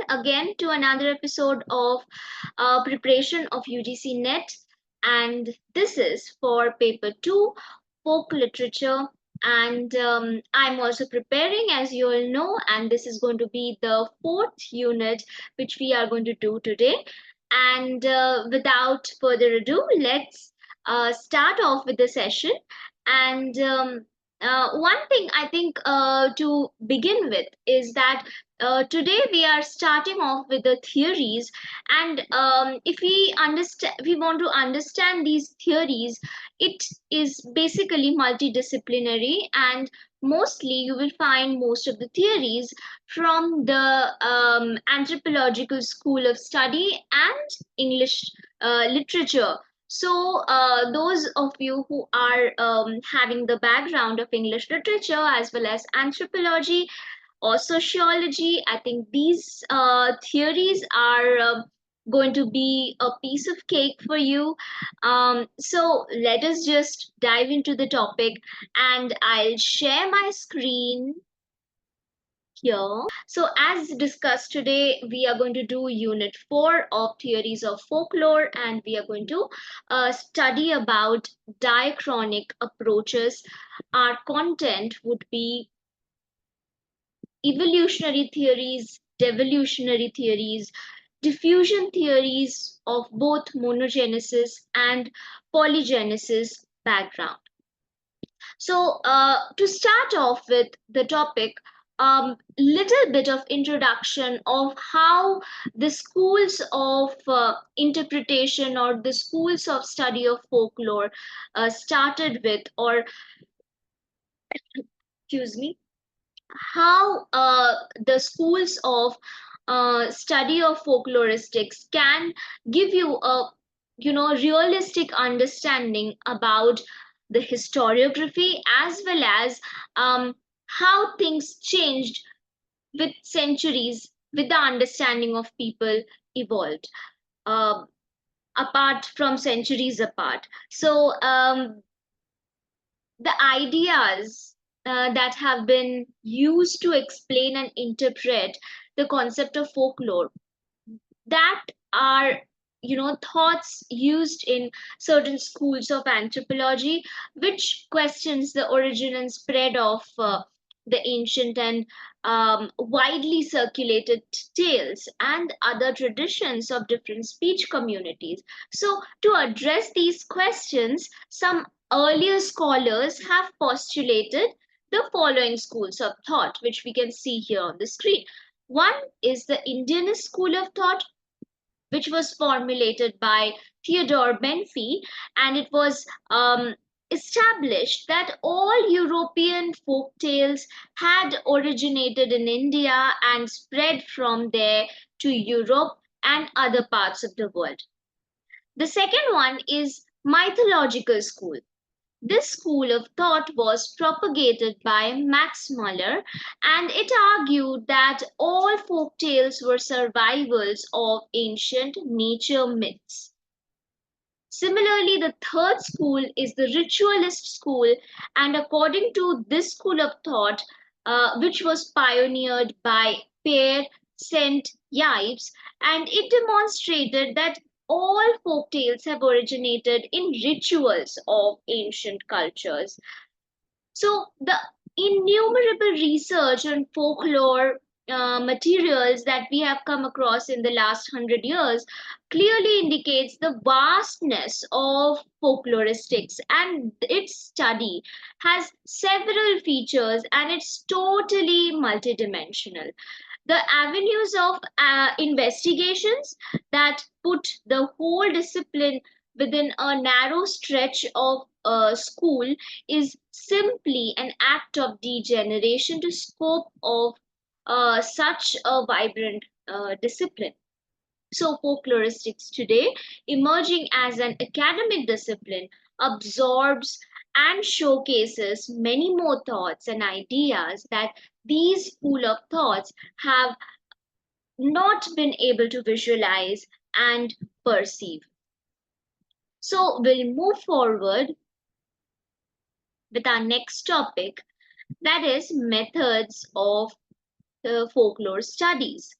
again to another episode of preparation of UGC NET, and this is for paper 2, folk literature. And I'm also preparing, as you all know, and this is going to be the fourth unit which we are going to do today. And without further ado, let's start off with the session. And one thing I think to begin with is that today we are starting off with the theories, and if we understand, we want to understand these theories. It is basically multidisciplinary, and mostly you will find most of the theories from the anthropological school of study and English literature. So, those of you who are having the background of English literature as well as anthropology or sociology, I think these theories are going to be a piece of cake for you. So, let us just dive into the topic, and I'll share my screen here. So, as discussed today, we are going to do Unit 4 of Theories of Folklore, and we are going to study about diachronic approaches. Our content would be evolutionary theories, devolutionary theories, diffusion theories of both monogenesis and polygenesis background. So, to start off with the topic, little bit of introduction of how the schools of interpretation or the schools of study of folklore started with, or excuse me, how the schools of study of folkloristics can give you a realistic understanding about the historiography as well as how things changed with centuries, with the understanding of people evolved uh, apart from centuries apart. So the ideas that have been used to explain and interpret the concept of folklore, that are thoughts used in certain schools of anthropology, which questions the origin and spread of the ancient and widely circulated tales and other traditions of different speech communities. So to address these questions, some earlier scholars have postulated the following schools of thought, which we can see here on the screen. One is the Indianist school of thought, which was formulated by Theodore Benfey, and it was established that all European folk tales had originated in India and spread from there to Europe and other parts of the world. The second one is mythological school. This school of thought was propagated by Max Muller, and it argued that all folk tales were survivals of ancient nature myths. Similarly, the third school is the ritualist school, and according to this school of thought, which was pioneered by Per St. Ives, and it demonstrated that all folk tales have originated in rituals of ancient cultures. So, the innumerable research on folklore materials that we have come across in the last 100 years clearly indicates the vastness of folkloristics, and its study has several features and it's totally multidimensional. The avenues of investigations that put the whole discipline within a narrow stretch of school is simply an act of degeneration to scope of such a vibrant discipline. So, folkloristics today, emerging as an academic discipline, absorbs and showcases many more thoughts and ideas that these school of thoughts have not been able to visualize and perceive. So, we'll move forward with our next topic, that is methods of the folklore studies.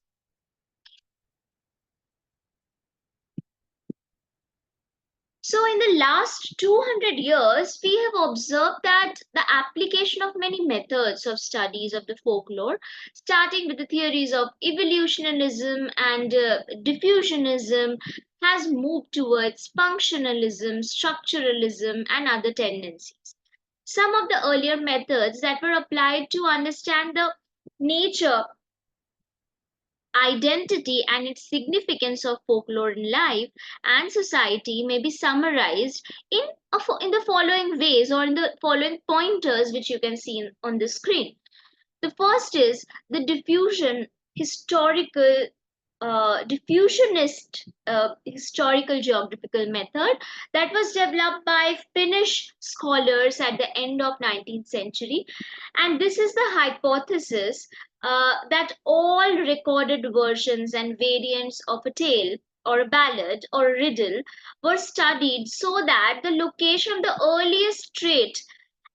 So, in the last 200 years, we have observed that the application of many methods of studies of the folklore, starting with the theories of evolutionism and diffusionism, has moved towards functionalism, structuralism, and other tendencies. Some of the earlier methods that were applied to understand the nature, identity, and its significance of folklore in life and society may be summarized in the following ways, or in the following pointers which you can see on the screen. The first is the historical diffusionist historical geographical method that was developed by Finnish scholars at the end of 19th century. And this is the hypothesis that all recorded versions and variants of a tale or a ballad or a riddle were studied so that the location of the earliest trait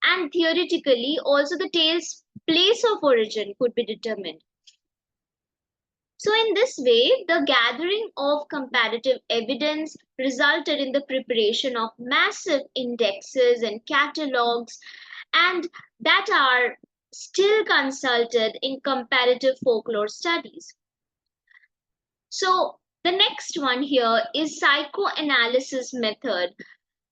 and theoretically also the tale's place of origin could be determined. So, in this way, the gathering of comparative evidence resulted in the preparation of massive indexes and catalogs, and that are still consulted in comparative folklore studies. So, the next one here is psychoanalysis method.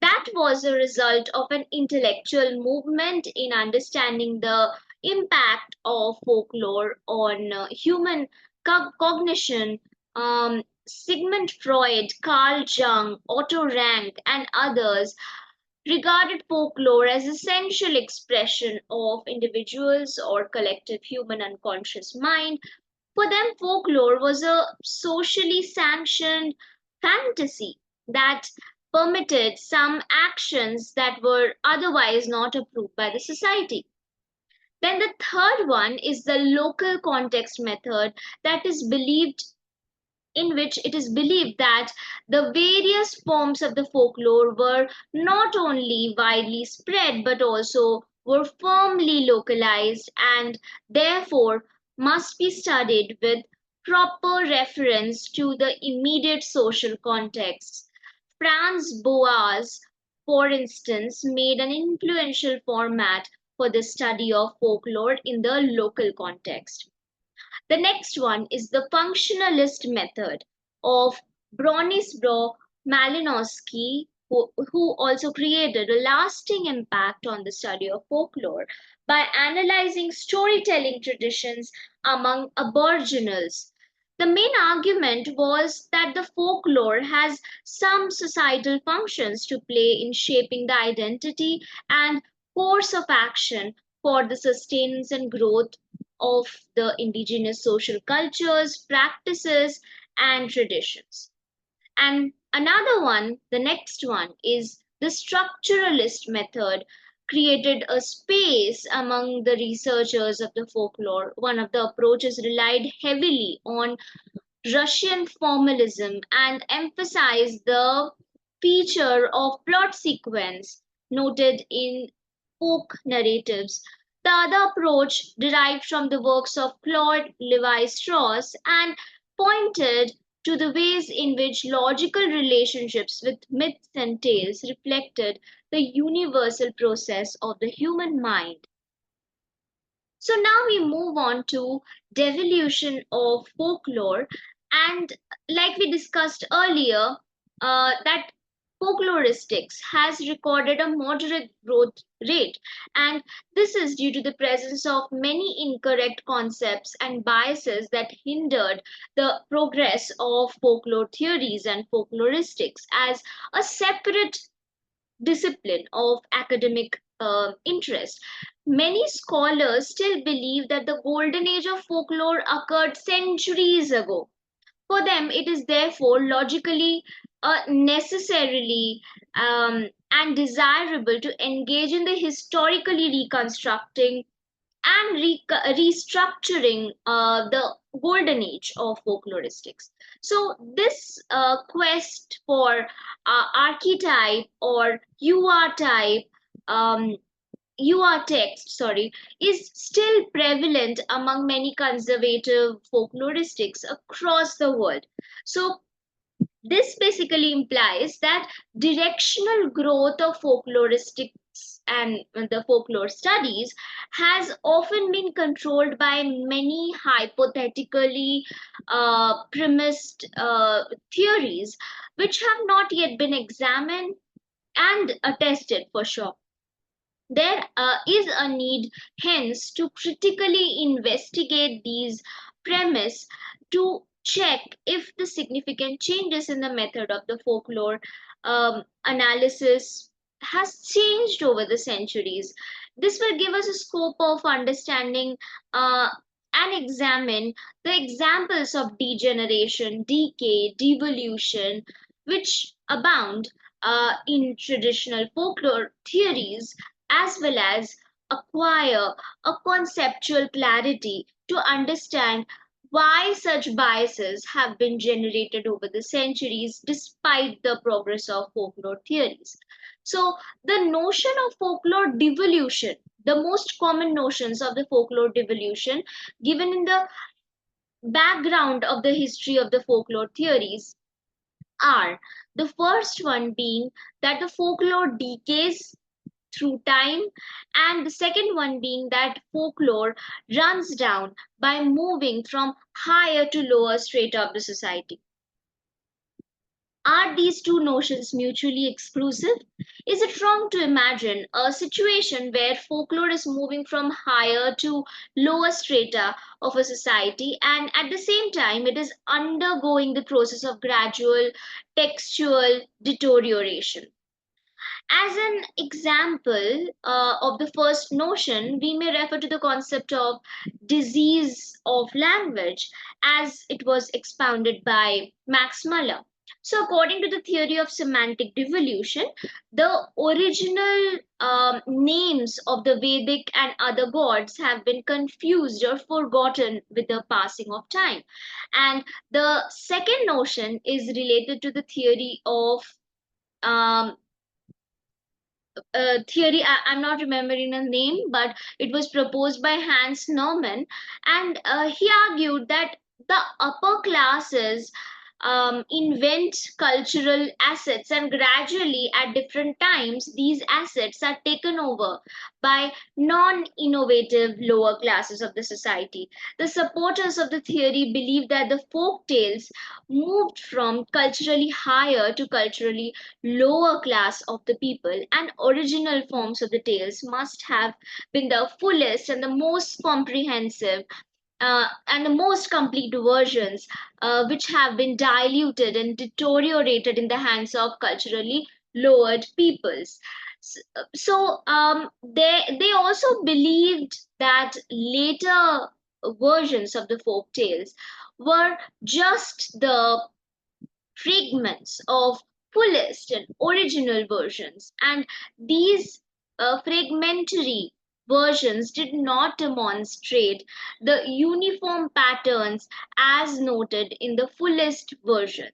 That was a result of an intellectual movement in understanding the impact of folklore on human cognition. Sigmund Freud, Carl Jung, Otto Rank, and others regarded folklore as essential expression of individuals or collective human unconscious mind. For them, folklore was a socially sanctioned fantasy that permitted some actions that were otherwise not approved by the society. Then the third one is the local context method, that is believed in which it is believed that the various forms of the folklore were not only widely spread but also were firmly localized and therefore must be studied with proper reference to the immediate social context. Franz Boas, for instance, made an influential format for the study of folklore in the local context. The next one is the functionalist method of Bronisław Malinowski, who also created a lasting impact on the study of folklore by analyzing storytelling traditions among aboriginals. The main argument was that the folklore has some societal functions to play in shaping the identity and course of action for the sustenance and growth of the indigenous social cultures, practices, and traditions. And another one, the next one, is the structuralist method created a space among the researchers of the folklore. One of the approaches relied heavily on Russian formalism and emphasized the feature of plot sequence noted in folk narratives. The other approach derived from the works of Claude Levi Strauss and pointed to the ways in which logical relationships with myths and tales reflected the universal process of the human mind. So now we move on to devolution of folklore, and like we discussed earlier, that folkloristics has recorded a moderate growth rate, and this is due to the presence of many incorrect concepts and biases that hindered the progress of folklore theories and folkloristics as a separate discipline of academic interest. Many scholars still believe that the golden age of folklore occurred centuries ago. For them, it is therefore logically, necessarily, and desirable to engage in the historically reconstructing and restructuring the golden age of folkloristics. So, this quest for archetype or UR type, um, UR text, sorry, is still prevalent among many conservative folkloristics across the world. So, This basically implies that directional growth of folkloristics and the folklore studies has often been controlled by many hypothetically premised theories which have not yet been examined and tested for sure. There is a need, hence, to critically investigate these premises to check if the significant changes in the method of the folklore analysis has changed over the centuries. This will give us a scope of understanding and examine the examples of degeneration, decay, devolution, which abound in traditional folklore theories, as well as acquire a conceptual clarity to understand why such biases have been generated over the centuries despite the progress of folklore theories. So, the notion of folklore devolution, the most common notions of the folklore devolution given in the background of the history of the folklore theories are, the first one being that the folklore decays through time, and the second one being that folklore runs down by moving from higher to lower strata of the society. Are these two notions mutually exclusive? Is it wrong to imagine a situation where folklore is moving from higher to lower strata of a society and at the same time it is undergoing the process of gradual textual deterioration? As an example of the first notion, we may refer to the concept of disease of language as it was expounded by Max Muller. So, according to the theory of semantic devolution, the original names of the Vedic and other gods have been confused or forgotten with the passing of time. And the second notion is related to the theory of um, theory. I'm not remembering the name, but it was proposed by Hans Neumann, and he argued that the upper classes invent cultural assets, and gradually, at different times, these assets are taken over by non-innovative lower classes of the society. The supporters of the theory believe that the folk tales moved from culturally higher to culturally lower class of the people, and original forms of the tales must have been the fullest and the most comprehensive and the most complete versions, which have been diluted and deteriorated in the hands of culturally lowered peoples. They also believed that later versions of the folk tales were just the fragments of fullest and original versions, and these fragmentary versions did not demonstrate the uniform patterns as noted in the fullest version.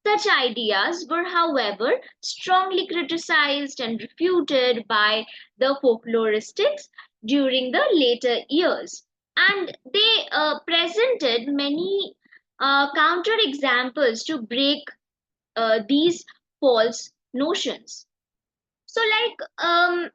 Such ideas were, however, strongly criticized and refuted by the folkloristics during the later years, and they presented many counterexamples to break these false notions. So, like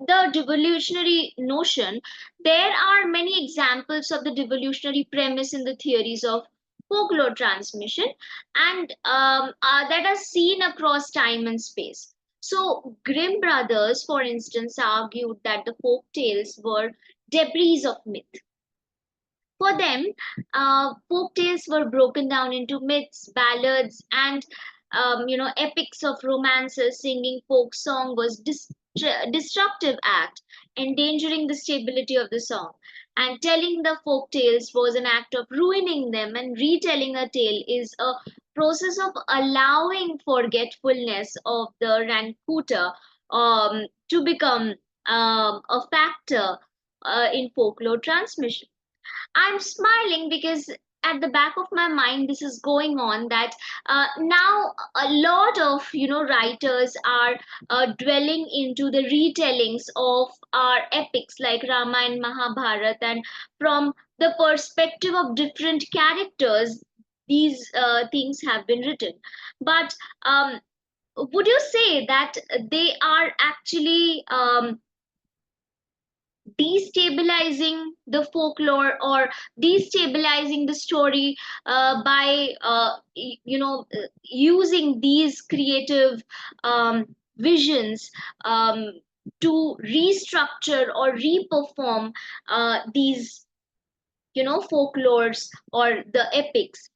the devolutionary notion, there are many examples of the devolutionary premise in the theories of folklore transmission, and that are seen across time and space. So, Grimm brothers, for instance, argued that the folk tales were debris of myth. For them, folk tales were broken down into myths, ballads, and epics of romances. Singing folk song was destructive act, endangering the stability of the song. And telling the folk tales was an act of ruining them. And retelling a tale is a process of allowing forgetfulness of the rancuta to become a factor in folklore transmission. I'm smiling because at the back of my mind this is going on that now a lot of writers are dwelling into the retellings of our epics like Rama and Mahabharata, and from the perspective of different characters these things have been written. But would you say that they are actually destabilizing the folklore or destabilizing the story by using these creative visions to restructure or reperform these folklores or the epics?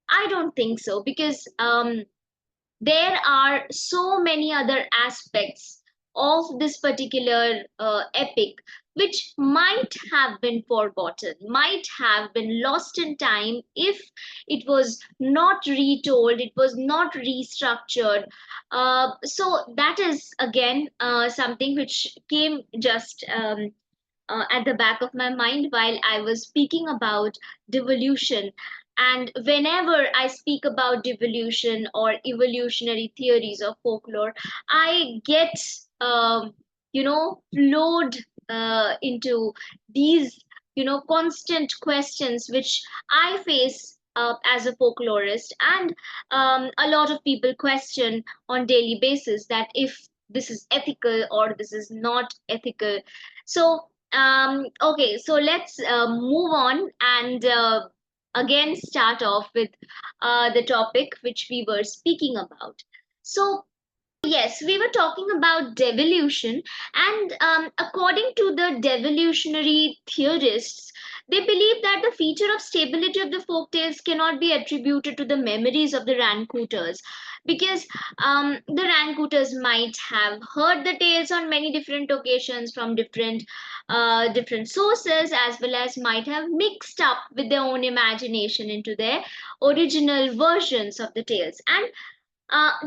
I don't think so, because there are so many other aspects of this particular epic which might have been forgotten, might have been lost in time if it was not retold, it was not restructured. So that is again something which came just at the back of my mind while I was speaking about devolution. And whenever I speak about devolution or evolutionary theories of folklore, I get, flowed into these, constant questions which I face as a folklorist, and a lot of people question on daily basis that if this is ethical or this is not ethical. So okay, so let's move on and again start off with the topic which we were speaking about. So, yes, we were talking about devolution, and according to the devolutionary theorists, they believe that the feature of stability of the folk tales cannot be attributed to the memories of the rancuters, because the rancuters might have heard the tales on many different occasions from different sources, as well as might have mixed up with their own imagination into their original versions of the tales. And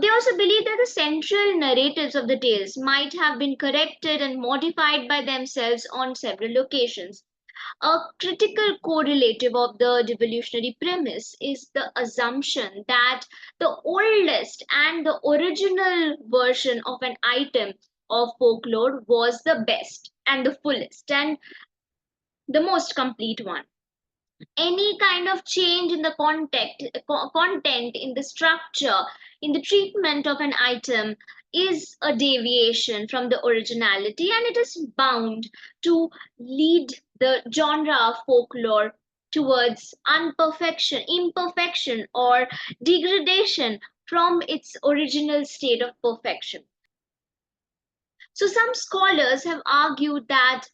they also believe that the central narratives of the tales might have been corrected and modified by themselves on several occasions. A critical correlative of the devolutionary premise is the assumption that the oldest and the original version of an item of folklore was the best and the fullest and the most complete one. Any kind of change in the content, in the structure, in the treatment of an item is a deviation from the originality, and it is bound to lead the genre of folklore towards imperfection, or degradation from its original state of perfection. So some scholars have argued that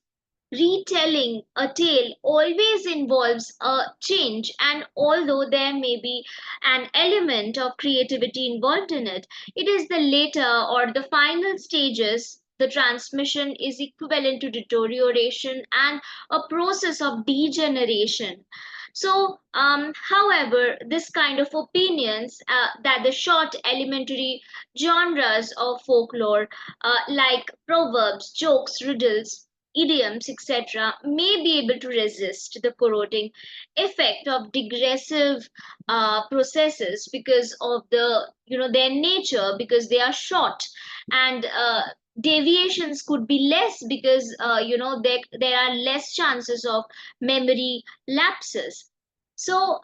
retelling a tale always involves a change, and although there may be an element of creativity involved in it, it is the later or the final stages. The transmission is equivalent to deterioration and a process of degeneration. So, however, this kind of opinions that the short elementary genres of folklore, like proverbs, jokes, riddles, idioms, etc., may be able to resist the corroding effect of digressive processes because of their nature, because they are short, and deviations could be less because there are less chances of memory lapses. So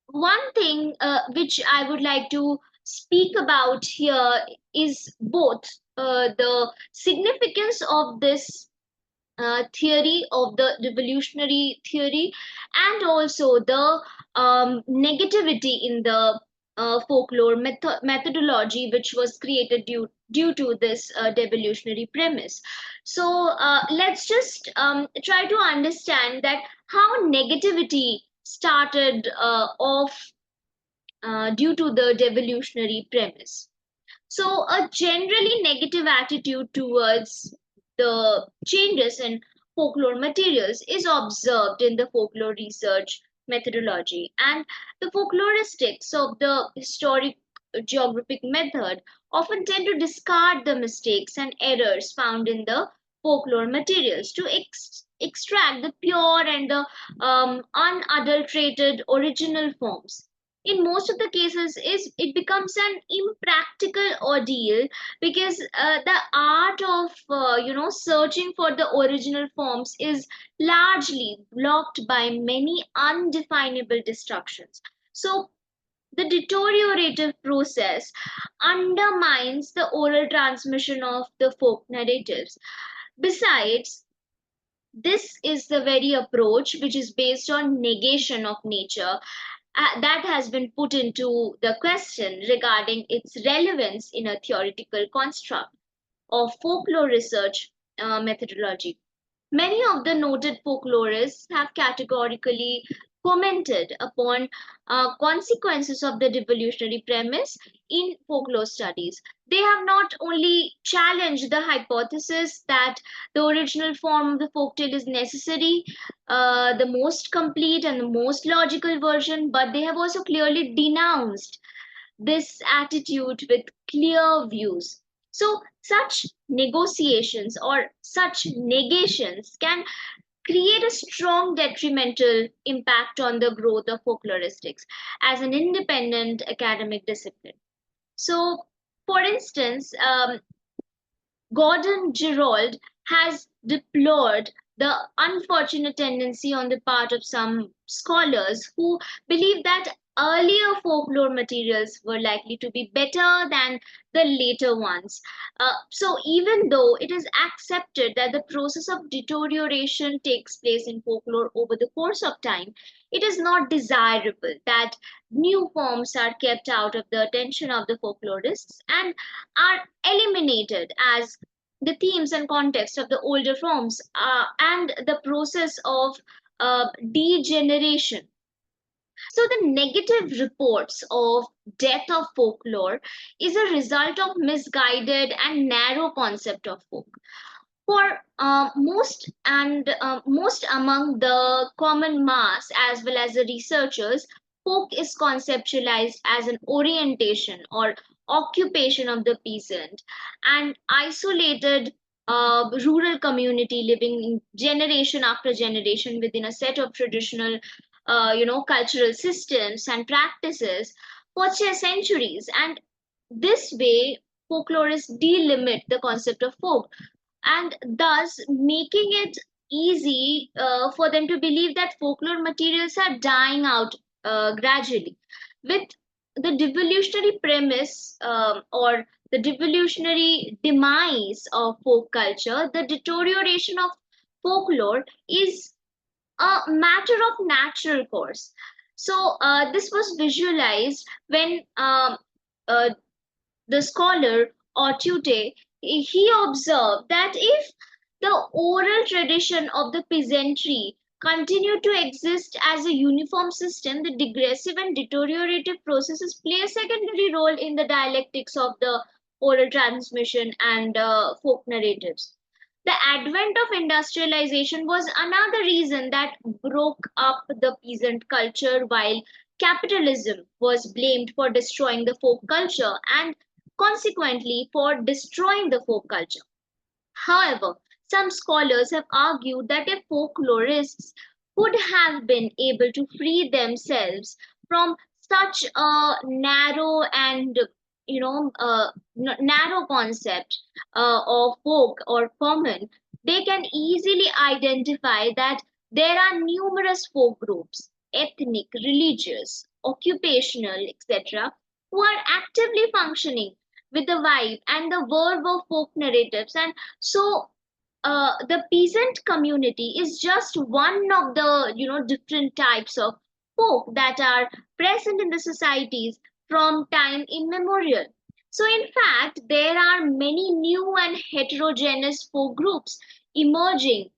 one thing which I would like to speak about here is both the significance of this theory of the revolutionary theory, and also the negativity in the folklore methodology which was created due to this devolutionary premise. So let's just try to understand that how negativity started off due to the devolutionary premise. So, a generally negative attitude towards the changes in folklore materials is observed in the folklore research methodology, and the folkloristics of the historic geographic method often tend to discard the mistakes and errors found in the folklore materials to extract the pure and the unadulterated original forms. In most of the cases, is it becomes an impractical ordeal, because the art of searching for the original forms is largely blocked by many undefinable distractions. So the deteriorative process undermines the oral transmission of the folk narratives. Besides, this is the very approach which is based on negation of nature that has been put into the question regarding its relevance in a theoretical construct of folklore research methodology. Many of the noted folklorists have categorically commented upon consequences of the devolutionary premise in folklore studies. They have not only challenged the hypothesis that the original form of the folktale is necessary, the most complete and the most logical version, but they have also clearly denounced this attitude with clear views. So, such negotiations or such negations can create a strong detrimental impact on the growth of folkloristics as an independent academic discipline. So, for instance, Gordon Gerold has deplored the unfortunate tendency on the part of some scholars who believe that earlier folklore materials were likely to be better than the later ones. So, even though it is accepted that the process of deterioration takes place in folklore over the course of time, it is not desirable that new forms are kept out of the attention of the folklorists and are eliminated as the themes and context of the older forms and the process of degeneration. So, the negative reports of death of folklore is a result of misguided and narrow concept of folk. For most among the common mass as well as the researchers, folk is conceptualized as an orientation or occupation of the peasant and isolated rural community living in generation after generation within a set of traditional cultural systems and practices for centuries. And this way folklorists delimit the concept of folk and thus making it easy for them to believe that folklore materials are dying out gradually. With the devolutionary premise or the devolutionary demise of folk culture, the deterioration of folklore is a matter of natural course. So, this was visualized when uh, the scholar Ortute, he observed that if the oral tradition of the peasantry continued to exist as a uniform system, the digressive and deteriorative processes play a secondary role in the dialectics of the oral transmission and folk narratives. The advent of industrialization was another reason that broke up the peasant culture, while capitalism was blamed for destroying the folk culture and consequently for destroying the folk culture. However, some scholars have argued that if folklorists could have been able to free themselves from such a narrow and narrow concept of folk or common, they can easily identify that there are numerous folk groups, ethnic, religious, occupational, etc., who are actively functioning with the vibe and the verve of folk narratives. And so the peasant community is just one of the different types of folk that are present in the societies from time immemorial. So in fact there are many new and heterogeneous folk groups emerging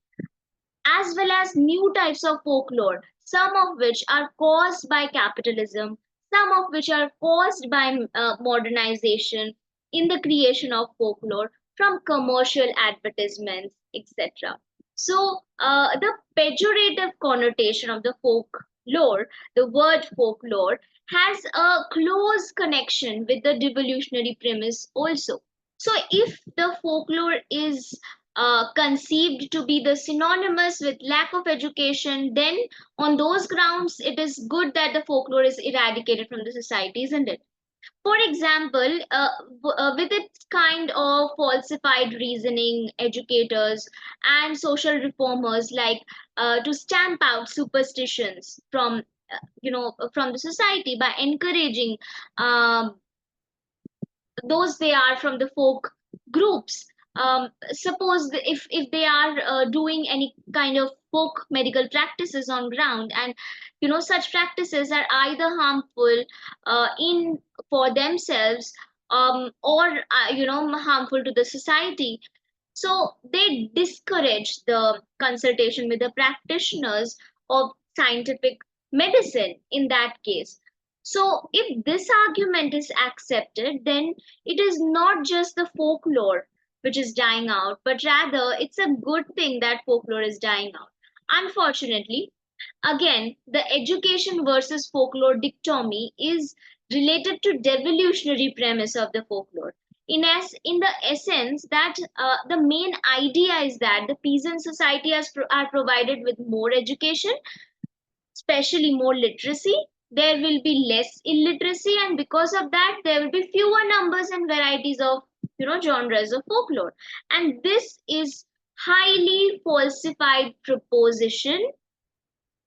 as well as new types of folklore, some of which are caused by capitalism, some of which are caused by modernization in the creation of folklore from commercial advertisements, etc. So, the pejorative connotation of the folklore, the word folklore, has a close connection with the devolutionary premise also. So, if the folklore is conceived to be the synonymous with lack of education, then on those grounds, it is good that the folklore is eradicated from the society, isn't it? For example, with its kind of falsified reasoning, educators and social reformers like to stamp out superstitions from from the society by encouraging those they are from the folk groups. Suppose if they are doing any kind of folk medical practices on ground, and such practices are either harmful in for themselves, or harmful to the society, so they discourage the consultation with the practitioners of scientific medicine in that case. So, if this argument is accepted, then it is not just the folklore which is dying out, but rather it's a good thing that folklore is dying out. Unfortunately, again, the education versus folklore dichotomy is related to devolutionary premise of the folklore. In the essence that the main idea is that the peasant society are provided with more education, especially more literacy. There will be less illiteracy, and because of that, there will be fewer numbers and varieties of genres of folklore. And this is highly falsified proposition,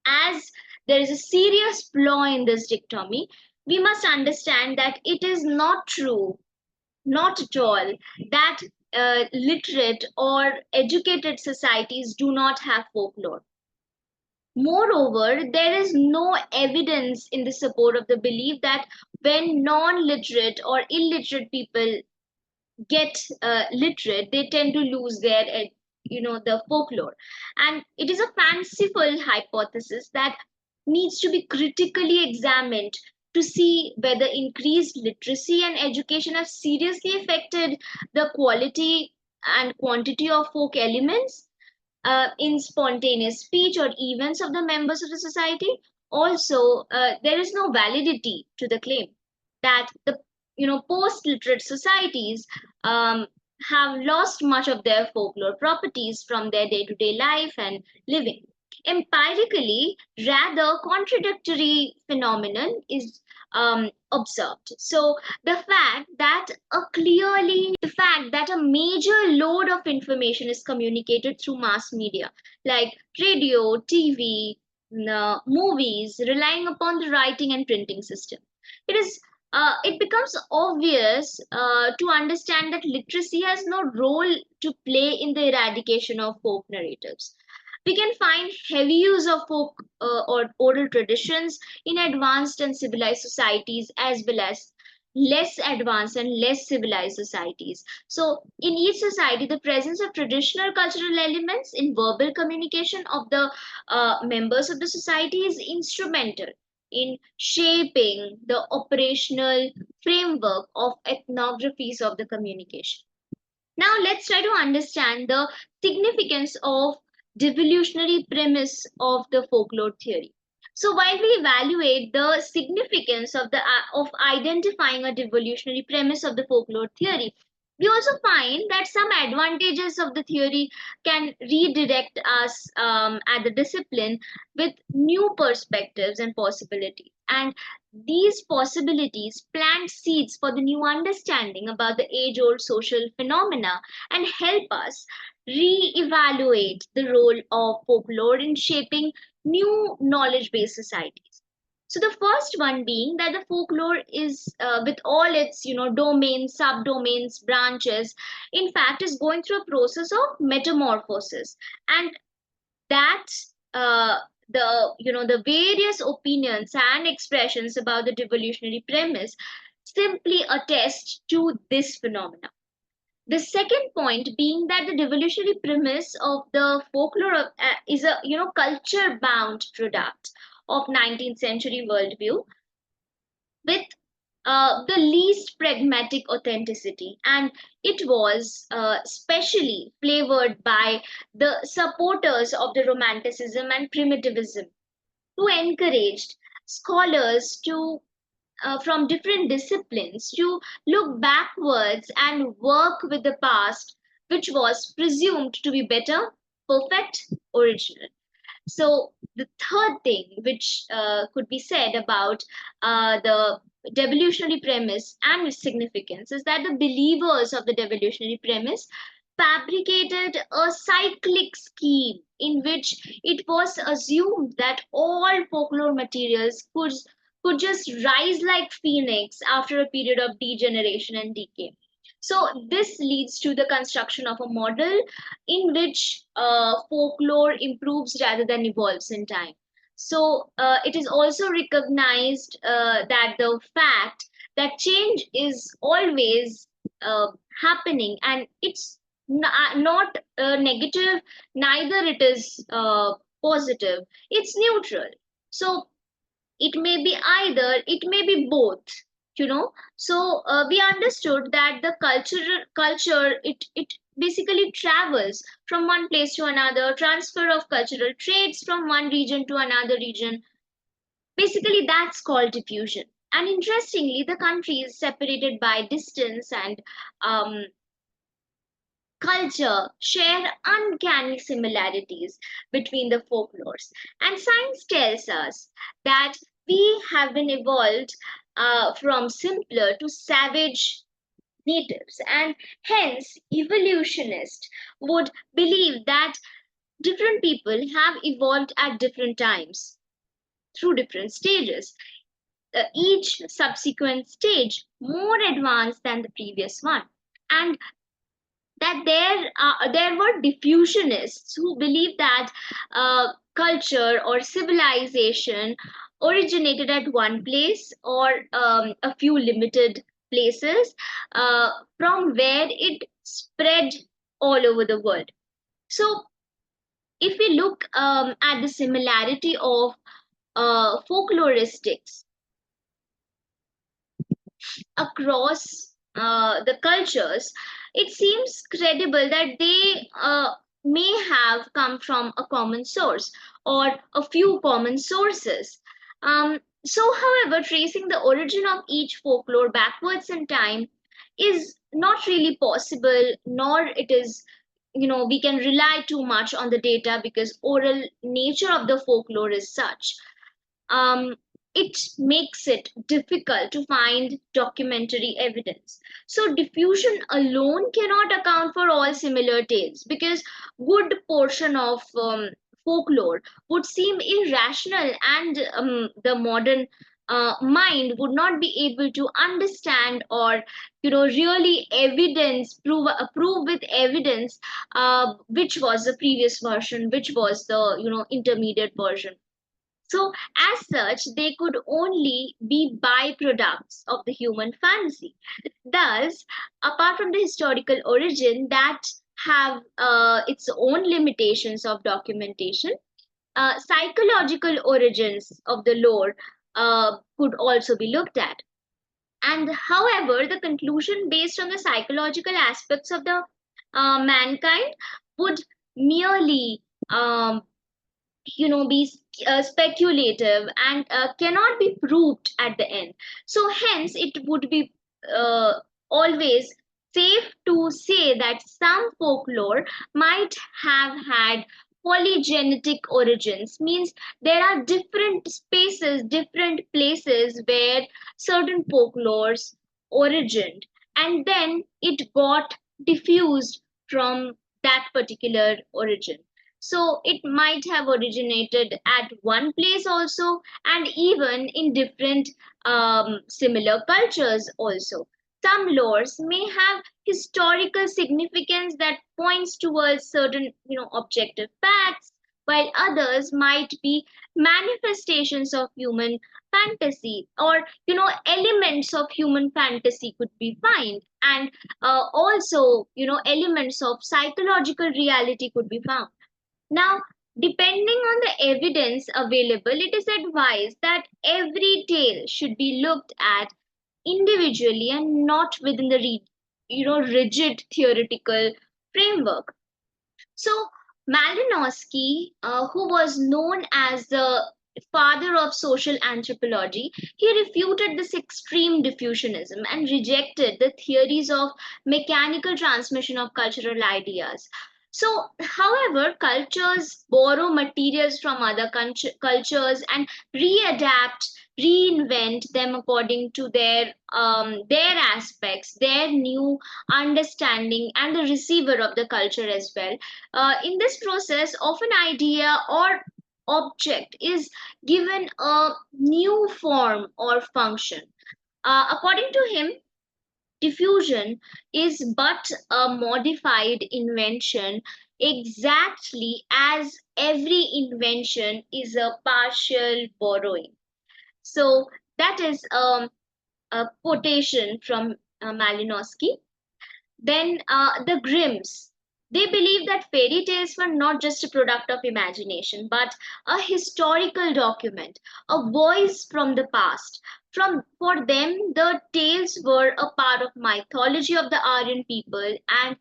as there is a serious flaw in this dichotomy. We must understand that it is not true, not at all, that literate or educated societies do not have folklore. Moreover, there is no evidence in the support of the belief that when non literate or illiterate people get literate, they tend to lose their the folklore. And it is a fanciful hypothesis that needs to be critically examined to see whether increased literacy and education have seriously affected the quality and quantity of folk elements in spontaneous speech or events of the members of the society. Also, there is no validity to the claim that the post-literate societies um, have lost much of their folklore properties from their day-to-day life and living. Empirically, rather contradictory phenomenon is observed. So the fact that a major load of information is communicated through mass media like radio, TV, movies, relying upon the writing and printing system. It becomes obvious to understand that literacy has no role to play in the eradication of folk narratives. We can find heavy use of folk or oral traditions in advanced and civilized societies, as well as less advanced and less civilized societies. So, in each society, the presence of traditional cultural elements in verbal communication of the members of the society is instrumental in shaping the operational framework of ethnographies of the communication. Now, let's try to understand the significance of devolutionary premise of the folklore theory. So, while we evaluate the significance of identifying a devolutionary premise of the folklore theory, we also find that some advantages of the theory can redirect us at the discipline with new perspectives and possibilities. And these possibilities plant seeds for the new understanding about the age old social phenomena and help us re-evaluate the role of folklore in shaping new knowledge-based societies. So the first one being that the folklore is, with all its domains, subdomains, branches, in fact, is going through a process of metamorphosis, and that uh, the various opinions and expressions about the devolutionary premise simply attest to this phenomenon. The second point being that the devolutionary premise of the folklore is a culture bound product of 19th century worldview with the least pragmatic authenticity, and it was specially flavored by the supporters of the romanticism and primitivism, who encouraged scholars to from different disciplines to look backwards and work with the past, which was presumed to be better, perfect, original. So, the third thing which could be said about the devolutionary premise and its significance is that the believers of the devolutionary premise fabricated a cyclic scheme in which it was assumed that all folklore materials could just rise like phoenix after a period of degeneration and decay. So this leads to the construction of a model in which folklore improves rather than evolves in time. So it is also recognized that the fact that change is always uh, happening, and it's not negative, neither it is positive, it's neutral. So it may be either, it may be both, you know. So we understood that the culture, it basically travels from one place to another, transfer of cultural traits from one region to another region. Basically, that's called diffusion. And interestingly, the country is separated by distance and um, culture share uncanny similarities between the folklores. And science tells us that we have been evolved from simpler to savage natives, and hence evolutionists would believe that different people have evolved at different times through different stages, each subsequent stage more advanced than the previous one. And that there were diffusionists who believed that culture or civilization originated at one place or a few limited places, uh, from where it spread all over the world. So if we look at the similarity of folkloristics across the cultures, it seems credible that they may have come from a common source or a few common sources. So, however, tracing the origin of each folklore backwards in time is not really possible, nor it is, we can rely too much on the data because oral nature of the folklore is such. um, it makes it difficult to find documentary evidence. So diffusion alone cannot account for all similar tales because good portion of folklore would seem irrational, and the modern mind would not be able to understand or really evidence prove with evidence which was the previous version, which was the intermediate version. So, as such, they could only be byproducts of the human fantasy. Thus, apart from the historical origin that have its own limitations of documentation, psychological origins of the lore could also be looked at. And however, the conclusion based on the psychological aspects of the mankind would merely be speculative and cannot be proved at the end. So hence it would be uh, always safe to say that some folklore might have had polygenetic origins, means there are different spaces, different places where certain folklores origined, and then it got diffused from that particular origin. So it might have originated at one place also, and even in different similar cultures also. Some lores may have historical significance that points towards certain, objective facts, while others might be manifestations of human fantasy, or elements of human fantasy could be found, and also elements of psychological reality could be found. Now, depending on the evidence available, it is advised that every tale should be looked at individually and not within the rigid theoretical framework. So Malinowski, who was known as the father of social anthropology, he refuted this extreme diffusionism and rejected the theories of mechanical transmission of cultural ideas. So, however, cultures borrow materials from other cultures and readapt, reinvent them according to their aspects, their new understanding, and the receiver of the culture as well. In this process, often idea or object is given a new form or function. According to him, diffusion is but a modified invention, exactly as every invention is a partial borrowing. So that is a quotation from Malinowski. Then the Grimms. They believe that fairy tales were not just a product of imagination, but a historical document, a voice from the past. For them, the tales were a part of mythology of the Aryan people, and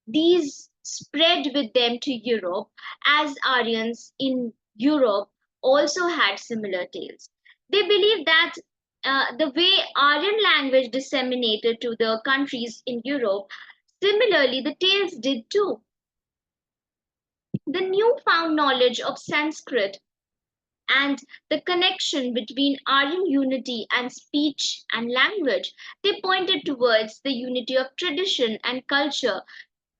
these spread with them to Europe, as Aryans in Europe also had similar tales. They believe that the way Aryan language disseminated to the countries in Europe, similarly the tales did too. The newfound knowledge of Sanskrit and the connection between Aryan unity and speech and language, they pointed towards the unity of tradition and culture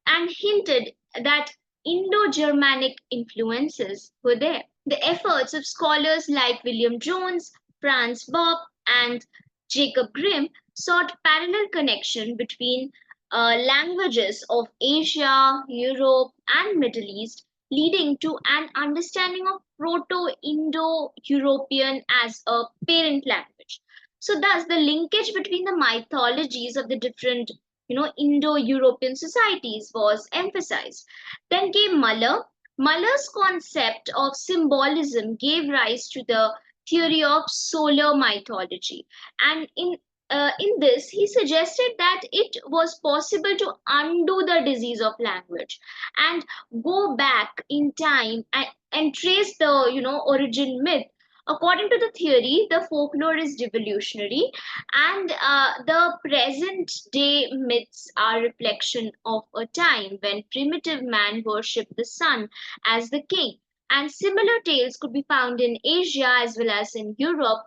and hinted that Indo Germanic influences were there. The efforts of scholars like William Jones, Franz Bopp, and Jacob Grimm sought parallel connection between languages of Asia, Europe, and Middle East, leading to an understanding of Proto-Indo-European as a parent language. So, thus, the linkage between the mythologies of the different Indo-European societies was emphasized. Then came Muller. Muller's concept of symbolism gave rise to the theory of solar mythology, and in this he suggested that it was possible to undo the disease of language and go back in time and trace the origin myth. According to the theory, the folklore is devolutionary, and the present day myths are reflection of a time when primitive man worshipped the sun as the king. And similar tales could be found in Asia as well as in Europe.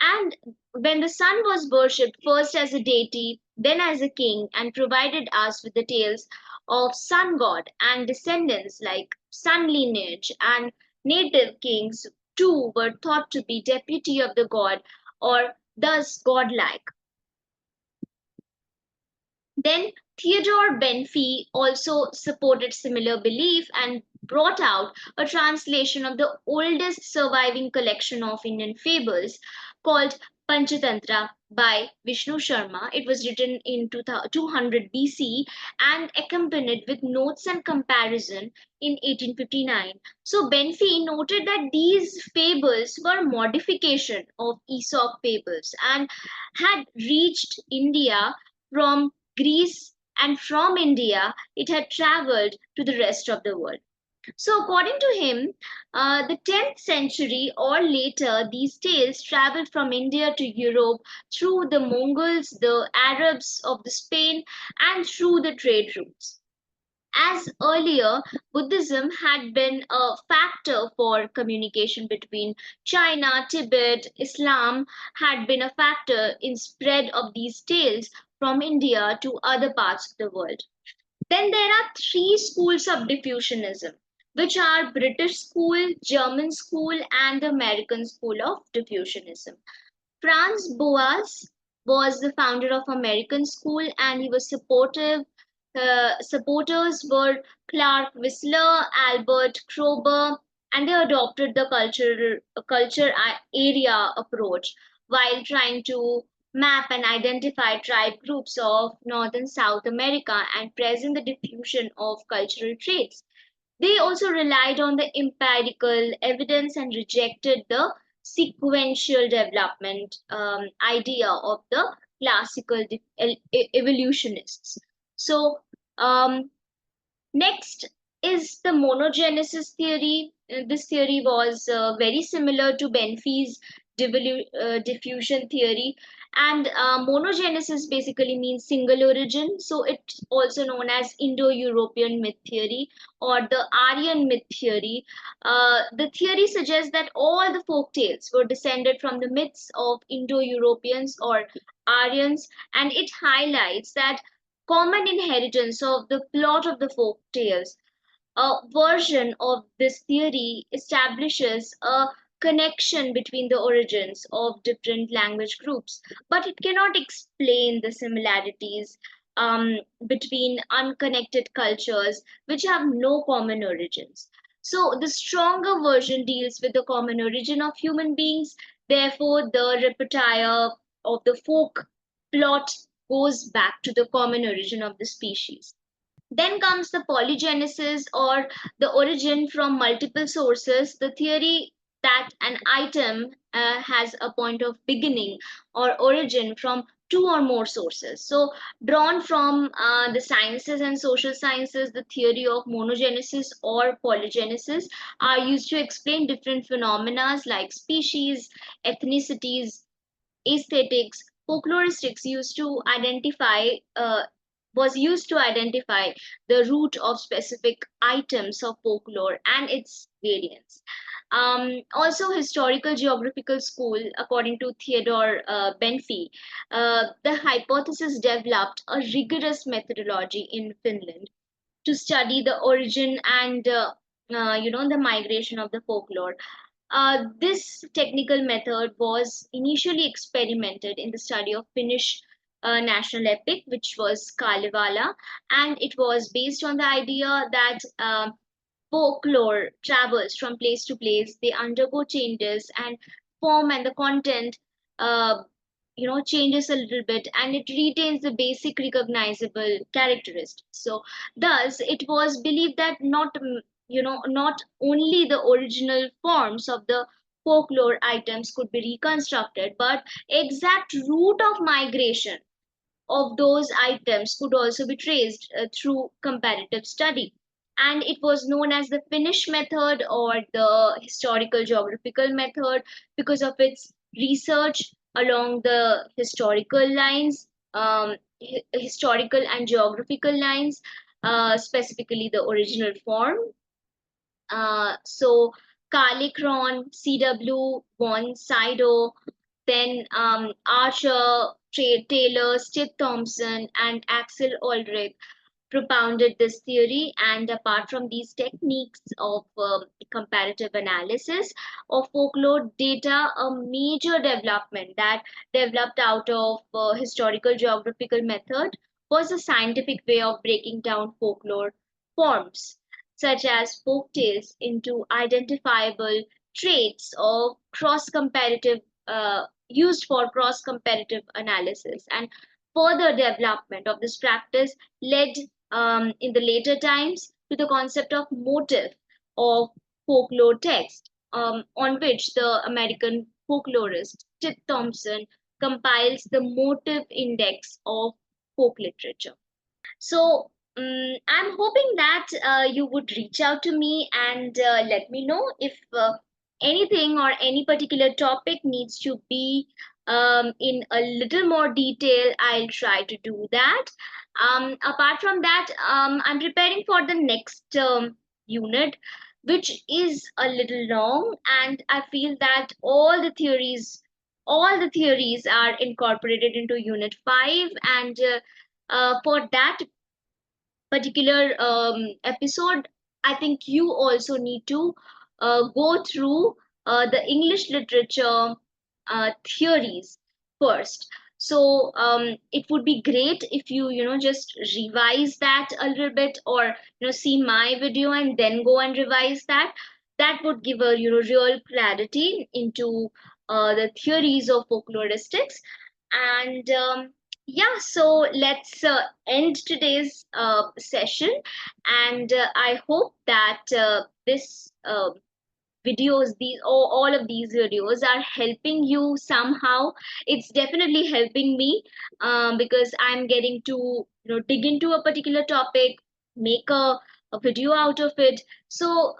And when the sun was worshipped first as a deity, then as a king, and provided us with the tales of sun god and descendants like sun lineage, and native kings too were thought to be deputy of the god or thus godlike. Then Theodore Benfey also supported similar belief and brought out a translation of the oldest surviving collection of Indian fables called Panchatantra by Vishnu Sharma. It was written in 200 BC and accompanied with notes and comparison in 1859. So Benfey noted that these fables were modification of Aesop fables and had reached India from Greece, and from India, it had traveled to the rest of the world. So, according to him, the 10th century or later, these tales traveled from India to Europe through the Mongols, the Arabs of the Spain, and through the trade routes. As earlier, Buddhism had been a factor for communication between China, Tibet, Islam had been a factor in spread of these tales from India to other parts of the world. Then there are three schools of diffusionism, which are British school, German school, and the American school of diffusionism. Franz Boas was the founder of American School, and he was supportive. Supporters were Clark Whistler, Albert Kroeber, and they adopted the culture area approach while trying to map and identify tribe groups of North and South America and present the diffusion of cultural traits. They also relied on the empirical evidence and rejected the sequential development idea of the classical evolutionists. So, next is the monogenesis theory. This theory was very similar to Benfey's diffusion theory, And monogenesis basically means single origin, so it's also known as Indo-European myth theory or the Aryan myth theory. The theory suggests that all the folk tales were descended from the myths of Indo-Europeans or Aryans, and it highlights that common inheritance of the plot of the folk tales. A version of this theory establishes a connection between the origins of different language groups, but it cannot explain the similarities between unconnected cultures which have no common origins. So, the stronger version deals with the common origin of human beings, therefore, the repertoire of the folk plot goes back to the common origin of the species. Then comes the polygenesis or the origin from multiple sources, the theory that an item has a point of beginning or origin from two or more sources. So, drawn from the sciences and social sciences, the theory of monogenesis or polygenesis are used to explain different phenomena like species, ethnicities, aesthetics, folkloristics was used to identify the root of specific items of folklore and its variants. Also, historical geographical school, according to Theodore Benfi, the hypothesis developed a rigorous methodology in Finland to study the origin and the migration of the folklore. This technical method was initially experimented in the study of Finnish national epic, which was Kalevala, and it was based on the idea that folklore travels from place to place. They undergo changes, and form and the content, uh, changes a little bit, and it retains the basic recognizable characteristics. So, thus, it was believed that not only the original forms of the folklore items could be reconstructed, but exact route of migration of those items could also be traced through comparative study. And it was known as the Finnish method or the historical geographical method because of its research along the historical lines, historical and geographical lines, specifically the original form. So Calicron, C.W. von Sydow, then Archer, Taylor, Steve Thompson, and Axel Ulrich propounded this theory. And apart from these techniques of comparative analysis of folklore data, a major development that developed out of historical geographical method was a scientific way of breaking down folklore forms, such as folk tales, into identifiable traits of cross comparative used for cross comparative analysis. And further development of this practice led in the later times to the concept of motif of folklore text, on which the American folklorist Tip Thompson compiles the motif index of folk literature. So, I'm hoping that you would reach out to me and let me know if anything or any particular topic needs to be in a little more detail. I'll try to do that. Apart from that, I'm preparing for the next unit, which is a little long, and I feel that all the theories are incorporated into Unit 5, and for that particular episode, I think you also need to go through the English literature theories first. So it would be great if you just revise that a little bit, or see my video and then go and revise that. That would give a real clarity into the theories of folkloristics. And yeah, so let's end today's session. And I hope that this videos, all of these videos are helping you somehow. It's definitely helping me because I'm getting to dig into a particular topic, make a video out of it. So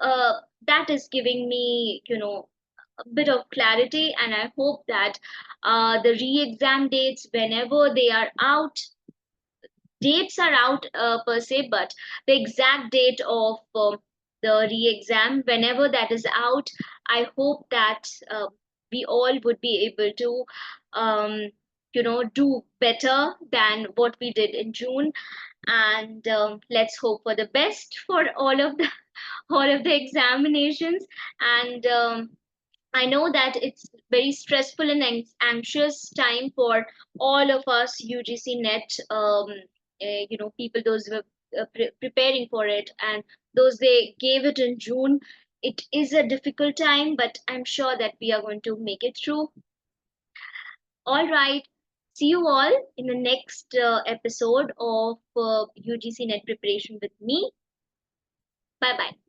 that is giving me bit of clarity, and I hope that the re-exam dates, whenever they are out, dates are out per se, but the exact date of the re-exam, whenever that is out, I hope that we all would be able to, um, do better than what we did in June. And let's hope for the best for all of the all of the examinations. And I know that it's very stressful and anxious time for all of us UGC NET, people those who were preparing for it, and those they gave it in June. It is a difficult time, but I'm sure that we are going to make it through. All right. See you all in the next episode of UGC NET preparation with me. Bye bye.